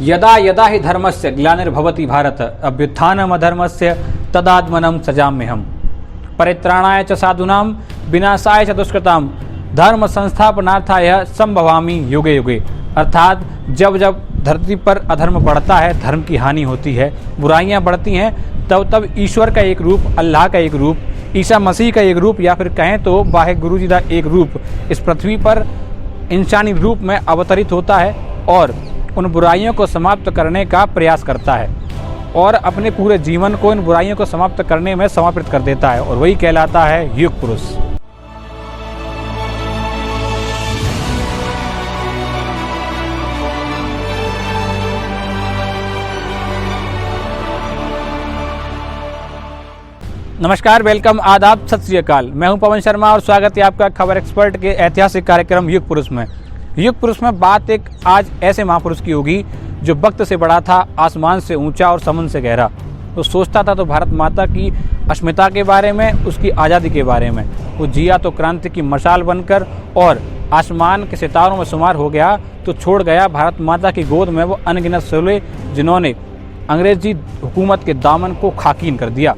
यदा यदा हि धर्मस्य ग्लानिर्भवति भारत अभ्युत्थानम् अधर्मस्य तदात्मनं सजाम्यहम्। परित्राणाय च साधूनां विनाशाय च दुष्कृतां धर्म संस्थापनार्थाय संभवामि युगे युगे। अर्थात जब जब धरती पर अधर्म बढ़ता है, धर्म की हानि होती है, बुराइयां बढ़ती हैं, तब तब ईश्वर का एक रूप, अल्लाह का एक रूप, ईसा मसीह का एक रूप, या फिर कहें तो वाहे गुरु जी का एक रूप इस पृथ्वी पर इंसानी रूप में अवतरित होता है और उन बुराइयों को समाप्त करने का प्रयास करता है और अपने पूरे जीवन को इन बुराइयों को समाप्त करने में समर्पित कर देता है, और वही कहलाता है युग पुरुष। नमस्कार, वेलकम, आदाब, सत श्री अकाल। मैं हूं पवन शर्मा और स्वागत है आपका खबर एक्सपर्ट के ऐतिहासिक कार्यक्रम युग पुरुष में। युग पुरुष में बात एक आज ऐसे महापुरुष की होगी जो वक्त से बड़ा था, आसमान से ऊंचा और समुद्र से गहरा। वो सोचता था तो भारत माता की अस्मिता के बारे में, उसकी आज़ादी के बारे में। वो जिया तो क्रांति की मशाल बनकर, और आसमान के सितारों में शुमार हो गया तो छोड़ गया भारत माता की गोद में वो अनगिनत शोले जिन्होंने अंग्रेजी हुकूमत के दामन को खाकीन कर दिया।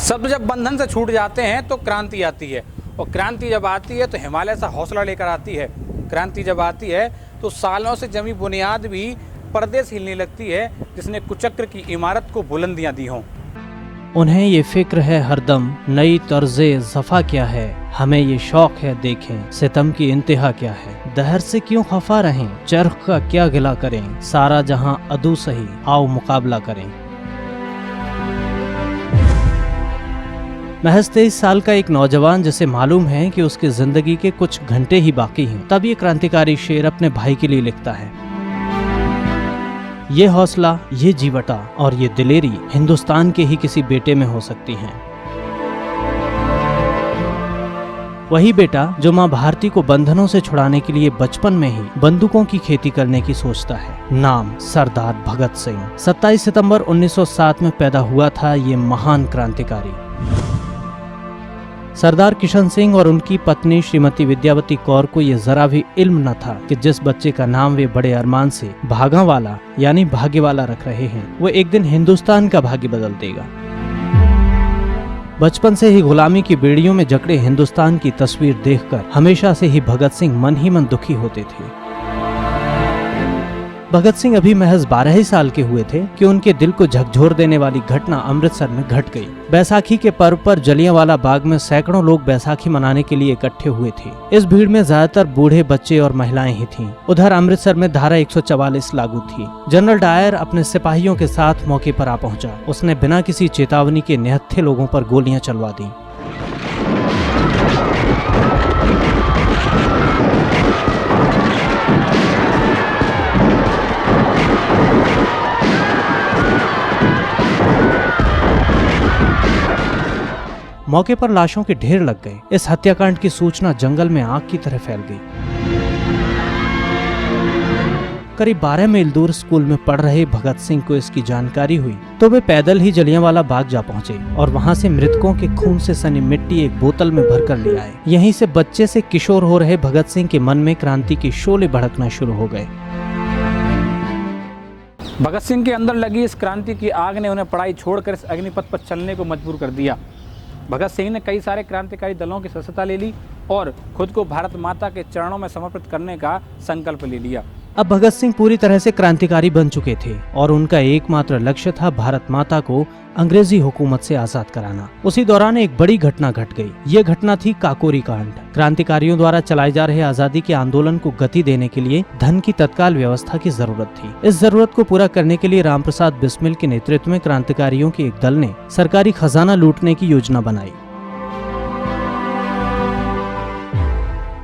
शब्द जब बंधन से छूट जाते हैं तो क्रांति आती है, और क्रांति जब आती है तो हिमालय सा हौसला लेकर आती है। क्रांति जब आती है तो सालों से जमी बुनियाद भी पर्दे से हिलने लगती है, जिसने कुचक्र की इमारत को बुलंदियां दी हों। उन्हें ये फिक्र है हरदम नई तर्ज़े ज़फ़ा क्या है, हमें ये शौक़ है देखें सितम की इंतहा क्या है। दहर से क्यों खफा रहें, चरख का क्या गिला करें, सारा जहां अदू सही आओ मुकाबला करें। महज 23 साल का एक नौजवान जिसे मालूम है कि उसकी जिंदगी के कुछ घंटे ही बाकी हैं, तब ये क्रांतिकारी शेर अपने भाई के लिए लिखता है। ये हौसला, ये जीवटा और ये दिलेरी हिंदुस्तान के ही किसी बेटे में हो सकती हैं। वही बेटा जो माँ भारती को बंधनों से छुड़ाने के लिए बचपन में ही बंदूकों की खेती करने की सोचता है। नाम सरदार भगत सिंह। 27 सितंबर 1907 में पैदा हुआ था ये महान क्रांतिकारी। सरदार किशन सिंह और उनकी पत्नी श्रीमती विद्यावती कौर को ये जरा भी इल्म न था कि जिस बच्चे का नाम वे बड़े अरमान से भागावाला यानी भाग्यवाला रख रहे हैं, वो एक दिन हिंदुस्तान का भाग्य बदल देगा। बचपन से ही गुलामी की बेड़ियों में जकड़े हिंदुस्तान की तस्वीर देखकर हमेशा से ही भगत सिंह मन ही मन दुखी होते थे। भगत सिंह अभी महज 12 ही साल के हुए थे कि उनके दिल को झकझोर देने वाली घटना अमृतसर में घट गई। बैसाखी के पर्व पर जलियांवाला बाग में सैकड़ों लोग बैसाखी मनाने के लिए इकट्ठे हुए थे। इस भीड़ में ज्यादातर बूढ़े, बच्चे और महिलाएं ही थीं। उधर अमृतसर में धारा 144 लागू थी। जनरल डायर अपने सिपाहियों के साथ मौके पर आ पहुंचा। उसने बिना किसी चेतावनी के निहत्थे लोगों पर गोलियां चलवा दी। मौके पर लाशों के ढेर लग गए। इस हत्याकांड की सूचना जंगल में आग की तरह फैल गई। करीब 12 मील दूर स्कूल में पढ़ रहे भगत सिंह को इसकी जानकारी हुई तो वे पैदल ही जलियांवाला बाग जा पहुंचे और वहां से मृतकों के खून से सनी मिट्टी एक बोतल में भरकर ले आए। यहीं से बच्चे से किशोर हो रहे भगत सिंह के मन में क्रांति के शोले भड़कना शुरू हो गए। भगत सिंह के अंदर लगी इस क्रांति की आग ने उन्हें पढ़ाई छोड़कर इस अग्निपथ पर चलने को मजबूर कर दिया। भगत सिंह ने कई सारे क्रांतिकारी दलों की सदस्यता ले ली और खुद को भारत माता के चरणों में समर्पित करने का संकल्प ले लिया। अब भगत सिंह पूरी तरह से क्रांतिकारी बन चुके थे और उनका एकमात्र लक्ष्य था भारत माता को अंग्रेजी हुकूमत से आजाद कराना। उसी दौरान एक बड़ी घटना घट गई। ये घटना थी काकोरी कांड। क्रांतिकारियों द्वारा चलाए जा रहे आजादी के आंदोलन को गति देने के लिए धन की तत्काल व्यवस्था की जरूरत थी। इस जरूरत को पूरा करने के लिए रामप्रसाद बिस्मिल के नेतृत्व में क्रांतिकारियों के एक दल ने सरकारी खजाना लूटने की योजना बनाई।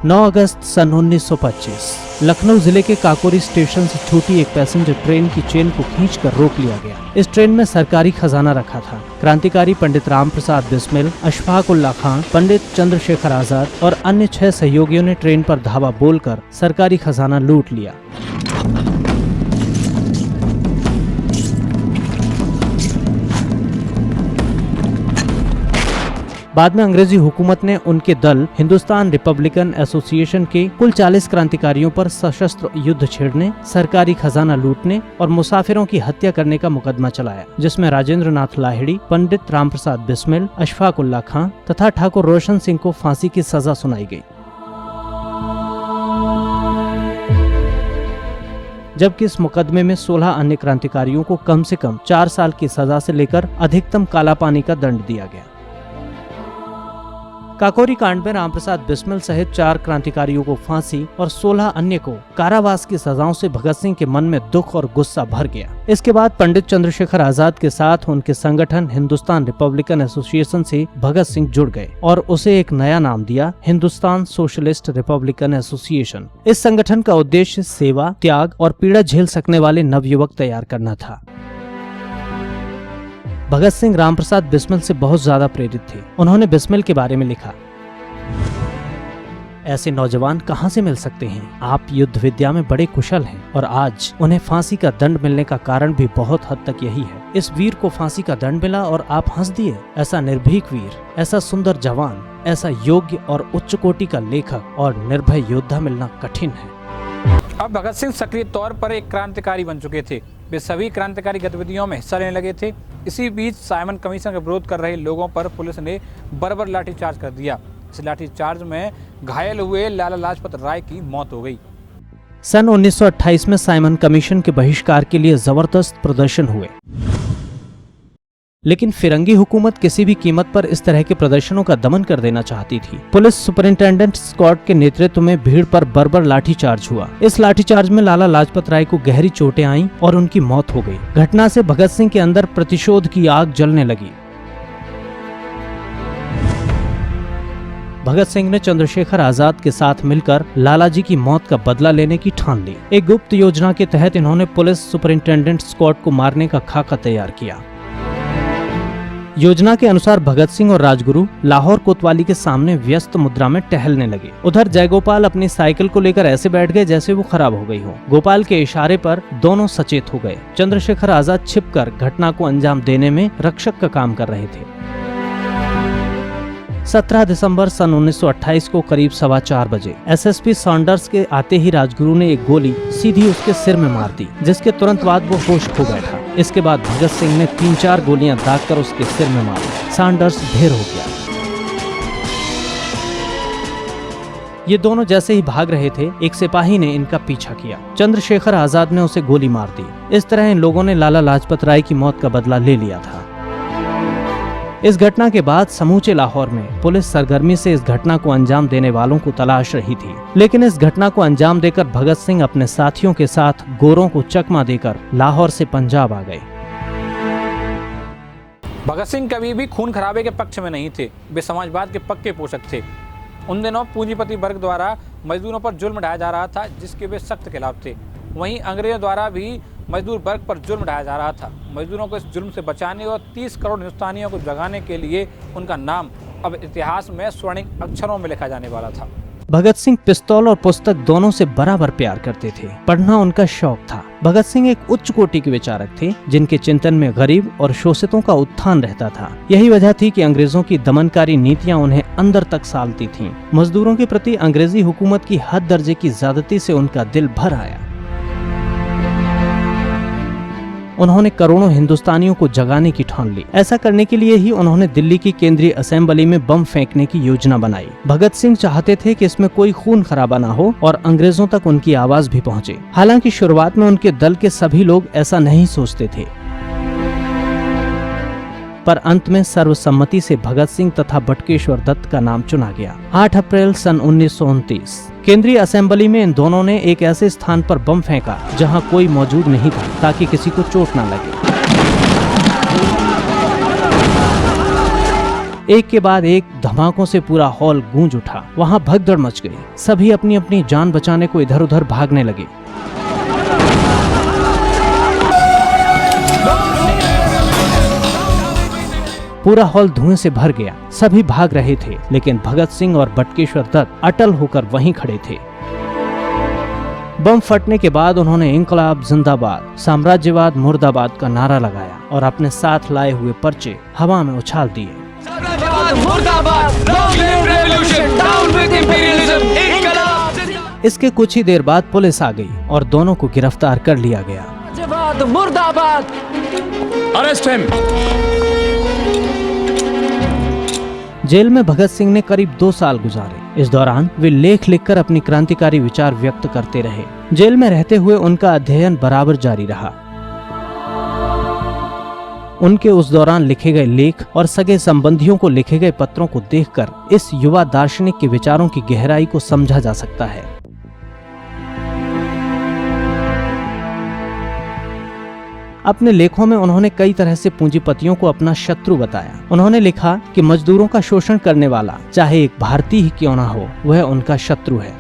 9 अगस्त सन 1925 लखनऊ जिले के काकोरी स्टेशन से छूटी एक पैसेंजर ट्रेन की चेन को खींचकर रोक लिया गया। इस ट्रेन में सरकारी खजाना रखा था। क्रांतिकारी पंडित राम प्रसाद बिस्मिल, अशफाक उल्लाह खां, पंडित चंद्रशेखर आजाद और अन्य 6 सहयोगियों ने ट्रेन पर धावा बोलकर सरकारी खजाना लूट लिया। बाद में अंग्रेजी हुकूमत ने उनके दल हिंदुस्तान रिपब्लिकन एसोसिएशन के कुल 40 क्रांतिकारियों पर सशस्त्र युद्ध छेड़ने, सरकारी खजाना लूटने और मुसाफिरों की हत्या करने का मुकदमा चलाया, जिसमें राजेंद्र नाथ लाहिड़ी, पंडित राम प्रसाद बिस्मिल, अशफाक उल्लाह खां तथा ठाकुर रोशन सिंह को फांसी की सजा सुनाई गई। जबकि इस मुकदमे में 16 अन्य क्रांतिकारियों को कम से कम 4 साल की सजा से लेकर अधिकतम काला पानी का दंड दिया गया। काकोरी कांड में रामप्रसाद बिस्मिल सहित 4 क्रांतिकारियों को फांसी और 16 अन्य को कारावास की सजाओं से भगत सिंह के मन में दुख और गुस्सा भर गया। इसके बाद पंडित चंद्रशेखर आजाद के साथ उनके संगठन हिंदुस्तान रिपब्लिकन एसोसिएशन से भगत सिंह जुड़ गए और उसे एक नया नाम दिया, हिंदुस्तान सोशलिस्ट रिपब्लिकन एसोसिएशन। इस संगठन का उद्देश्य सेवा, त्याग और पीड़ा झेल सकने वाले नवयुवक तैयार करना था। भगत सिंह रामप्रसाद बिस्मिल से बहुत ज्यादा प्रेरित थे। उन्होंने बिस्मिल के बारे में लिखा, ऐसे नौजवान कहाँ से मिल सकते हैं? आप युद्ध विद्या में बड़े कुशल हैं और आज उन्हें फांसी का दंड मिलने का कारण भी बहुत हद तक यही है। इस वीर को फांसी का दंड मिला और आप हंस दिए। ऐसा निर्भीक वीर, ऐसा सुंदर जवान, ऐसा योग्य और उच्च कोटि का लेखक और निर्भय योद्धा मिलना कठिन है। अब भगत सिंह सक्रिय तौर पर एक क्रांतिकारी बन चुके थे। वे सभी क्रांतिकारी गतिविधियों में हिस्सा लेने लगे थे। इसी बीच साइमन कमीशन का विरोध कर रहे लोगों पर पुलिस ने बर्बर लाठीचार्ज कर दिया। इस लाठीचार्ज में घायल हुए लाला लाजपत राय की मौत हो गई। सन 1928 में साइमन कमीशन के बहिष्कार के लिए जबरदस्त प्रदर्शन हुए, लेकिन फिरंगी हुकूमत किसी भी कीमत पर इस तरह के प्रदर्शनों का दमन कर देना चाहती थी। पुलिस सुपरिंटेंडेंट स्कॉट के नेतृत्व में भीड़ पर बर्बर लाठीचार्ज हुआ। इस लाठीचार्ज में लाला लाजपत राय को गहरी चोटें आईं और उनकी मौत हो गई। घटना से भगत सिंह के अंदर प्रतिशोध की आग जलने लगी। भगत सिंह ने चंद्रशेखर आजाद के साथ मिलकर लालाजी की मौत का बदला लेने की ठान ली। एक गुप्त योजना के तहत इन्होंने पुलिस सुपरिंटेंडेंट स्कॉट को मारने का खाका तैयार किया। योजना के अनुसार भगत सिंह और राजगुरु लाहौर कोतवाली के सामने व्यस्त मुद्रा में टहलने लगे। उधर जयगोपाल अपनी साइकिल को लेकर ऐसे बैठ गए जैसे वो खराब हो गई हो। गोपाल के इशारे पर दोनों सचेत हो गए। चंद्रशेखर आजाद छिपकर घटना को अंजाम देने में रक्षक का काम कर रहे थे। 17 दिसंबर सन 1928 को करीब 4:15 बजे एसएसपी सॉन्डर्स के आते ही राजगुरु ने एक गोली सीधी उसके सिर में मार दी, जिसके तुरंत बाद वो होश खो बैठा। इसके बाद भगत सिंह ने 3-4 गोलियां दागकर उसके सिर में मारी। सॉन्डर्स ढेर हो गया। ये दोनों जैसे ही भाग रहे थे, एक सिपाही ने इनका पीछा किया। चंद्रशेखर आजाद ने उसे गोली मार दी। इस तरह इन लोगों ने लाला लाजपत राय की मौत का बदला ले लिया था। इस घटना के बाद समूचे लाहौर में पुलिस सरगर्मी से इस घटना को अंजाम देने वालों को तलाश रही थी, लेकिन इस घटना को अंजाम देकर भगत सिंह अपने साथियों के साथ गोरों को चकमा देकर लाहौर से पंजाब आ गए। भगत सिंह कभी भी खून खराबे के पक्ष में नहीं थे। वे समाजवाद के पक्के पोषक थे। उन दिनों पूंजीपति वर्ग द्वारा मजदूरों पर जुल्म ढाया जा रहा था, जिसके वे सख्त खिलाफ थे। वहीं अंग्रेजों द्वारा भी मजदूर वर्ग पर जुल्म ढाया जा रहा था। मजदूरों को इस जुल्म से बचाने और 30 करोड़ हिंदुस्तानियों को जगाने के लिए उनका नाम अब इतिहास में स्वर्णिम अक्षरों में लिखा जाने वाला था। भगत सिंह पिस्तौल और पुस्तक दोनों से बराबर प्यार करते थे। पढ़ना उनका शौक था। भगत सिंह एक उच्च कोटि के विचारक थे, जिनके चिंतन में गरीब और शोषितों का उत्थान रहता था। यही वजह थी कि अंग्रेजों की दमनकारी नीतियां उन्हें अंदर तक सालती थीं। मजदूरों के प्रति अंग्रेजी हुकूमत की हद दर्जे की ज्यादती से उनका दिल भर आया। उन्होंने करोड़ों हिंदुस्तानियों को जगाने की ठान ली। ऐसा करने के लिए ही उन्होंने दिल्ली की केंद्रीय असेंबली में बम फेंकने की योजना बनाई। भगत सिंह चाहते थे कि इसमें कोई खून खराबा ना हो और अंग्रेजों तक उनकी आवाज भी पहुंचे। हालांकि शुरुआत में उनके दल के सभी लोग ऐसा नहीं सोचते थे, पर अंत में सर्वसम्मति से भगत सिंह तथा बटुकेश्वर दत्त का नाम चुना गया। 8 अप्रैल सन 1929 केंद्रीय असेंबली में इन दोनों ने एक ऐसे स्थान पर बम फेंका जहां कोई मौजूद नहीं था, ताकि किसी को चोट न लगे। एक के बाद एक धमाकों से पूरा हॉल गूंज उठा। वहाँ भगदड़ मच गई। सभी अपनी अपनी जान बचाने को इधर उधर भागने लगे। पूरा हॉल धुएं से भर गया। सभी भाग रहे थे, लेकिन भगत सिंह और बटुकेश्वर दत्त अटल होकर वहीं खड़े थे। बम फटने के बाद उन्होंने इंकलाब जिंदाबाद, साम्राज्यवाद मुर्दाबाद का नारा लगाया और अपने साथ लाए हुए पर्चे हवा में उछाल दिए। इसके कुछ ही देर बाद पुलिस आ गई और दोनों को गिरफ्तार कर लिया गया। Arrest him. जेल में भगत सिंह ने करीब 2 साल गुजारे। इस दौरान वे लेख लिखकर अपनी क्रांतिकारी विचार व्यक्त करते रहे। जेल में रहते हुए उनका अध्ययन बराबर जारी रहा। उनके उस दौरान लिखे गए लेख और सगे संबंधियों को लिखे गए पत्रों को देखकर इस युवा दार्शनिक के विचारों की गहराई को समझा जा सकता है। अपने लेखों में उन्होंने कई तरह से पूंजीपतियों को अपना शत्रु बताया। उन्होंने लिखा कि मजदूरों का शोषण करने वाला चाहे एक भारतीय ही क्यों ना हो, वह उनका शत्रु है।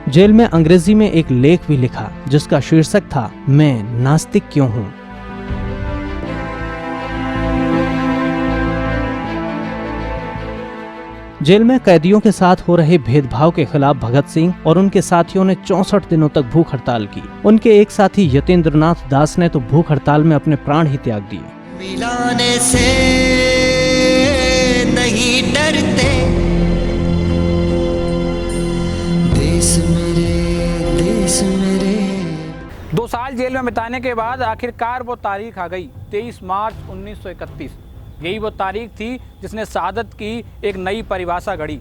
जेल में अंग्रेजी में एक लेख भी लिखा जिसका शीर्षक था, मैं नास्तिक क्यों हूं। जेल में कैदियों के साथ हो रहे भेदभाव के खिलाफ भगत सिंह और उनके साथियों ने 64 दिनों तक भूख हड़ताल की। उनके एक साथी यतीन्द्रनाथ दास ने तो भूख हड़ताल में अपने प्राण ही त्याग दिए। मिलाने से नहीं डरते देश मेरे 2 साल जेल में बिताने के बाद आखिरकार वो तारीख आ गई, 23 मार्च 1931। यही वो तारीख थी जिसने शहादत की एक नई परिभाषा गढ़ी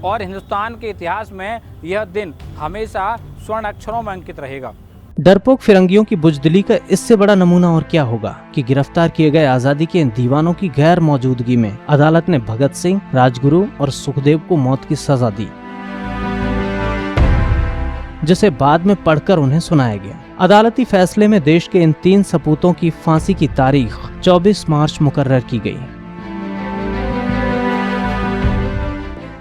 और हिंदुस्तान के इतिहास में यह दिन हमेशा स्वर्ण अक्षरों में अंकित रहेगा। डरपोक फिरंगियों की बुजदिली का इससे बड़ा नमूना और क्या होगा कि गिरफ्तार किए गए आजादी के इन दीवानों की गैर मौजूदगी में अदालत ने भगत सिंह, राजगुरु और सुखदेव को मौत की सजा दी, जिसे बाद में पढ़कर उन्हें सुनाया गया। अदालती फैसले में देश के इन 3 सपूतों की फांसी की तारीख 24 मार्च मुकर्रर की गई।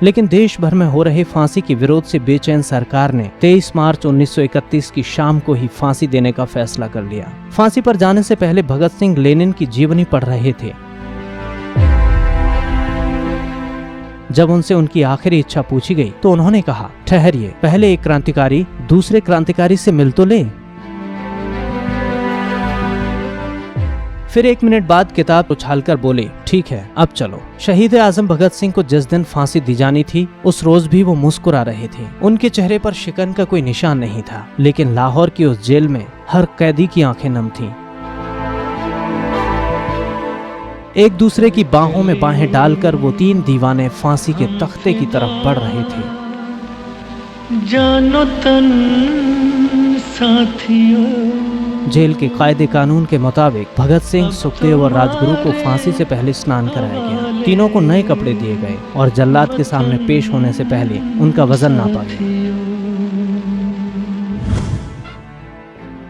लेकिन देश भर में हो रहे फांसी के विरोध से बेचैन सरकार ने 23 मार्च 1931 की शाम को ही फांसी देने का फैसला कर लिया। फांसी पर जाने से पहले भगत सिंह लेनिन की जीवनी पढ़ रहे थे। जब उनसे उनकी आखिरी इच्छा पूछी गई तो उन्होंने कहा, ठहरिए, पहले एक क्रांतिकारी दूसरे क्रांतिकारी से मिल तो ले। फिर 1 मिनट बाद किताब उछालकर बोले, ठीक है, अब चलो। शहीद आजम भगत सिंह को जिस दिन फांसी दी जानी थी उस रोज भी वो मुस्कुरा रहे थे। उनके चेहरे पर शिकन का कोई निशान नहीं था, लेकिन लाहौर की उस जेल में हर कैदी की आंखें नम थीं। एक दूसरे की बाहों में बाहें डालकर वो 3 दीवाने फांसी के तख्ते की तरफ बढ़ रहे थे। जानो तन साथियों। जेल के कायदे कानून के मुताबिक भगत सिंह, सुखदेव और राजगुरु को फांसी से पहले स्नान कराया गया। तीनों को नए कपड़े दिए गए और जल्लाद के सामने पेश होने से पहले उनका वजन नापा गया।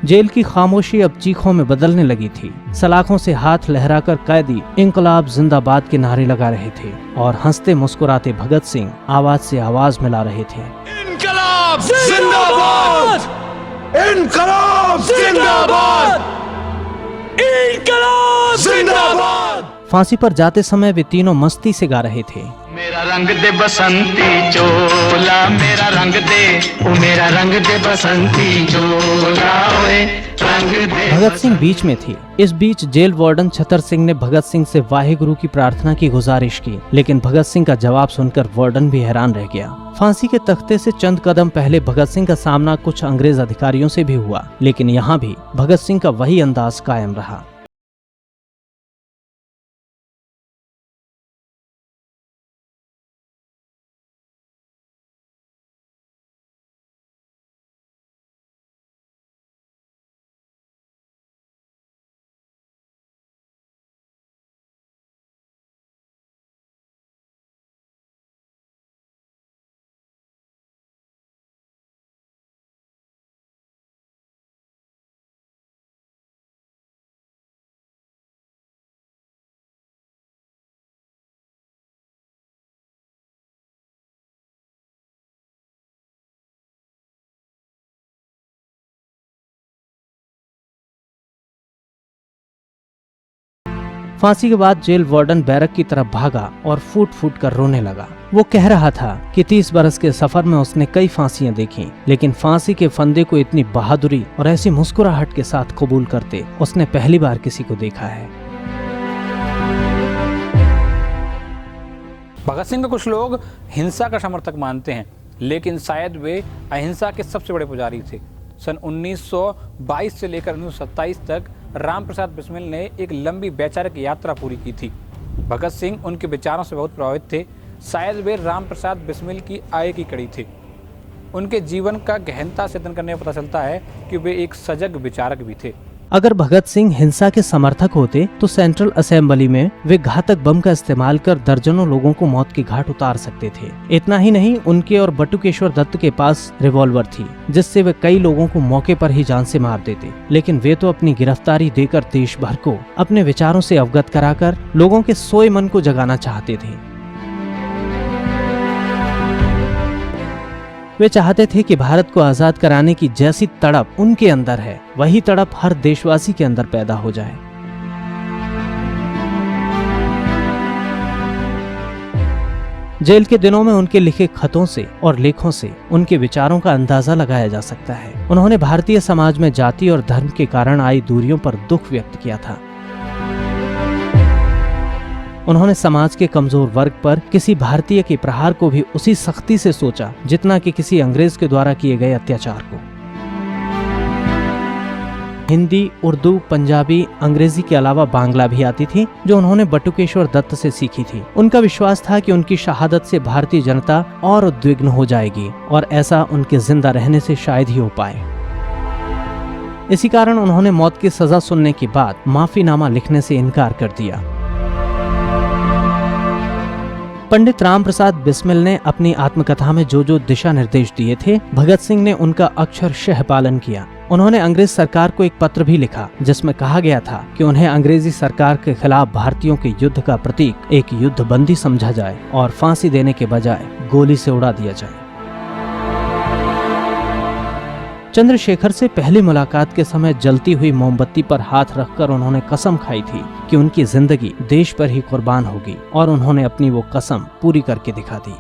जेल की खामोशी अब चीखों में बदलने लगी थी। सलाखों से हाथ लहराकर कैदी इंकलाब जिंदाबाद के नारे लगा रहे थे और हंसते मुस्कुराते भगत सिंह आवाज से आवाज मिला रहे थे, इनकलाब जिंदाबाद! इनकलाब जिंदाबाद! इनकलाब जिंदाबाद! फांसी पर जाते समय वे तीनों मस्ती से गा रहे थे, मेरा रंग दे बसंती चोला, मेरा रंग दे, ओ मेरा रंग दे बसंती चोला, ओए रंग दे। भगत सिंह बीच में थे। इस बीच जेल वार्डन छतर सिंह ने भगत सिंह से वाहेगुरु की प्रार्थना की गुजारिश की, लेकिन भगत सिंह का जवाब सुनकर वार्डन भी हैरान रह गया। फांसी के तख्ते से चंद कदम पहले भगत सिंह का सामना कुछ अंग्रेज अधिकारियों से भी हुआ, लेकिन यहाँ भी भगत सिंह का वही अंदाज कायम रहा। फांसी के बाद जेल वार्डन बैरक की तरफ भागा और फूट फूट कर रोने लगा। वो कह रहा था कि 30 बरस के सफर में उसने कई फांसियां देखी, लेकिन फांसी के फंदे को इतनी बहादुरी और ऐसी मुस्कुराहट के साथ कबूल करते उसने पहली बार किसी को देखा है। भगत सिंह को कुछ लोग हिंसा का समर्थक मानते हैं, लेकिन शायद वे अहिंसा के सबसे बड़े पुजारी थे। सन 1922 से लेकर 1927 तक राम प्रसाद बिस्मिल ने एक लंबी वैचारिक यात्रा पूरी की थी। भगत सिंह उनके विचारों से बहुत प्रभावित थे। शायद वे राम प्रसाद बिस्मिल की आय की कड़ी थे। उनके जीवन का गहनता से अध्ययन करने में पता चलता है कि वे एक सजग विचारक भी थे। अगर भगत सिंह हिंसा के समर्थक होते तो सेंट्रल असेंबली में वे घातक बम का इस्तेमाल कर दर्जनों लोगों को मौत की घाट उतार सकते थे। इतना ही नहीं, उनके और बटुकेश्वर दत्त के पास रिवॉल्वर थी, जिससे वे कई लोगों को मौके पर ही जान से मार देते। लेकिन वे तो अपनी गिरफ्तारी देकर देश भर को अपने विचारों से अवगत कराकर लोगों के सोए मन को जगाना चाहते थे। वे चाहते थे कि भारत को आजाद कराने की जैसी तड़प उनके अंदर है, वही तड़प हर देशवासी के अंदर पैदा हो जाए। जेल के दिनों में उनके लिखे खतों से और लेखों से उनके विचारों का अंदाजा लगाया जा सकता है। उन्होंने भारतीय समाज में जाति और धर्म के कारण आई दूरियों पर दुख व्यक्त किया था। उन्होंने समाज के कमजोर वर्ग पर किसी भारतीय के प्रहार को भी उसी सख्ती से सोचा जितना कि किसी अंग्रेज के द्वारा किए गए अत्याचार को। हिंदी, उर्दू, पंजाबी, अंग्रेजी के अलावा बांग्ला भी आती थी, जो उन्होंने बटुकेश्वर दत्त से सीखी थी। उनका विश्वास था कि उनकी शहादत से भारतीय जनता और उद्विग्न हो जाएगी और ऐसा उनके जिंदा रहने से शायद ही हो पाए। इसी कारण उन्होंने मौत की सजा सुनने के बाद माफीनामा लिखने से इनकार कर दिया। पंडित राम प्रसाद बिस्मिल ने अपनी आत्मकथा में जो जो दिशा निर्देश दिए थे, भगत सिंह ने उनका अक्षरशः पालन किया। उन्होंने अंग्रेज सरकार को एक पत्र भी लिखा जिसमें कहा गया था कि उन्हें अंग्रेजी सरकार के खिलाफ भारतीयों के युद्ध का प्रतीक एक युद्ध बंदी समझा जाए और फांसी देने के बजाय गोली से उड़ा दिया जाए। चंद्रशेखर से पहली मुलाकात के समय जलती हुई मोमबत्ती पर हाथ रखकर उन्होंने कसम खाई थी कि उनकी जिंदगी देश पर ही कुर्बान होगी, और उन्होंने अपनी वो कसम पूरी करके दिखा दी।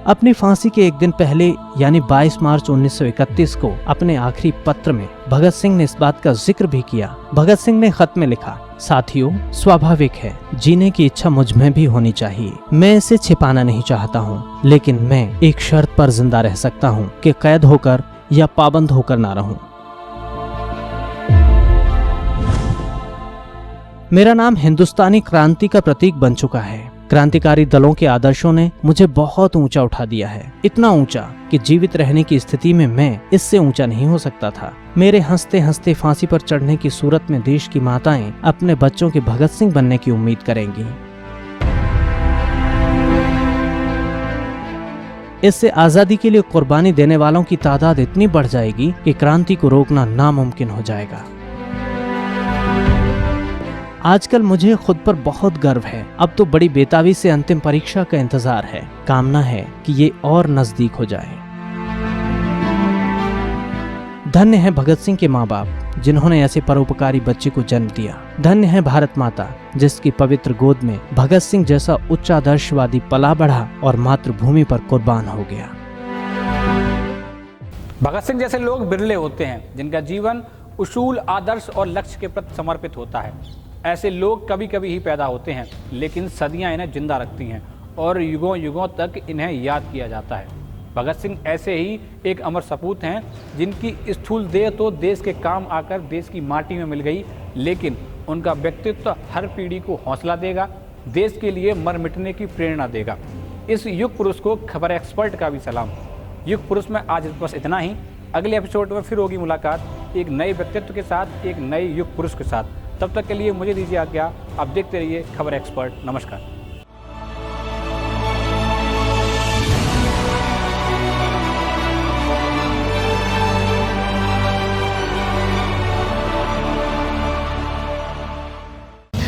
अपनी फांसी के एक दिन पहले यानी 22 मार्च 1931 को अपने आखिरी पत्र में भगत सिंह ने इस बात का जिक्र भी किया। भगत सिंह ने खत में लिखा, साथियों, स्वाभाविक है, जीने की इच्छा मुझ में भी होनी चाहिए। मैं इसे छिपाना नहीं चाहता हूँ, लेकिन मैं एक शर्त पर जिंदा रह सकता हूँ कि कैद होकर या पाबंद होकर ना रहूं। मेरा नाम हिंदुस्तानी क्रांति का प्रतीक बन चुका है। क्रांतिकारी दलों के आदर्शों ने मुझे बहुत ऊंचा उठा दिया है, इतना ऊंचा कि जीवित रहने की स्थिति में मैं इससे ऊंचा नहीं हो सकता था। मेरे हंसते हंसते फांसी पर चढ़ने की सूरत में देश की माताएं अपने बच्चों के भगत सिंह बनने की उम्मीद करेंगी। इससे आजादी के लिए कुर्बानी देने वालों की तादाद इतनी बढ़ जाएगी कि क्रांति को रोकना नामुमकिन हो जाएगा। आजकल मुझे खुद पर बहुत गर्व है। अब तो बड़ी बेताबी से अंतिम परीक्षा का इंतजार है। कामना है कि ये और नजदीक हो जाए। धन्य है भगत सिंह के माँ बाप जिन्होंने ऐसे परोपकारी बच्चे को जन्म दिया। धन्य है भारत माता जिसकी पवित्र गोद में भगत सिंह जैसा उच्चादर्शवादी पला बढ़ा और मातृभूमि पर कुर्बान हो गया। भगत सिंह जैसे लोग बिरले होते हैं जिनका जीवन उसूल, आदर्श और लक्ष्य के प्रति समर्पित होता है। ऐसे लोग कभी कभी ही पैदा होते हैं, लेकिन सदियां इन्हें जिंदा रखती हैं और युगों युगों तक इन्हें याद किया जाता है। भगत सिंह ऐसे ही एक अमर सपूत हैं जिनकी स्थूल देह तो देश के काम आकर देश की माटी में मिल गई, लेकिन उनका व्यक्तित्व हर पीढ़ी को हौसला देगा, देश के लिए मर मिटने की प्रेरणा देगा। इस युग पुरुष को खबर एक्सपर्ट का भी सलाम। युग पुरुष में आज बस इतना ही। अगले एपिसोड में फिर होगी मुलाकात एक नए व्यक्तित्व के साथ, एक नए युग पुरुष के साथ। तब तक के लिए मुझे दीजिए आज्ञा। आप देखते रहिए खबर एक्सपर्ट। नमस्कार।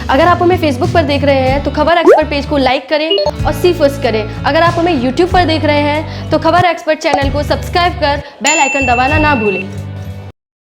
अगर आप हमें फेसबुक पर देख रहे हैं तो खबर एक्सपर्ट पेज को लाइक करें और सी फर्स्ट करें। अगर आप हमें यूट्यूब पर देख रहे हैं तो खबर एक्सपर्ट चैनल को सब्सक्राइब कर बेल आइकन दबाना ना भूलें।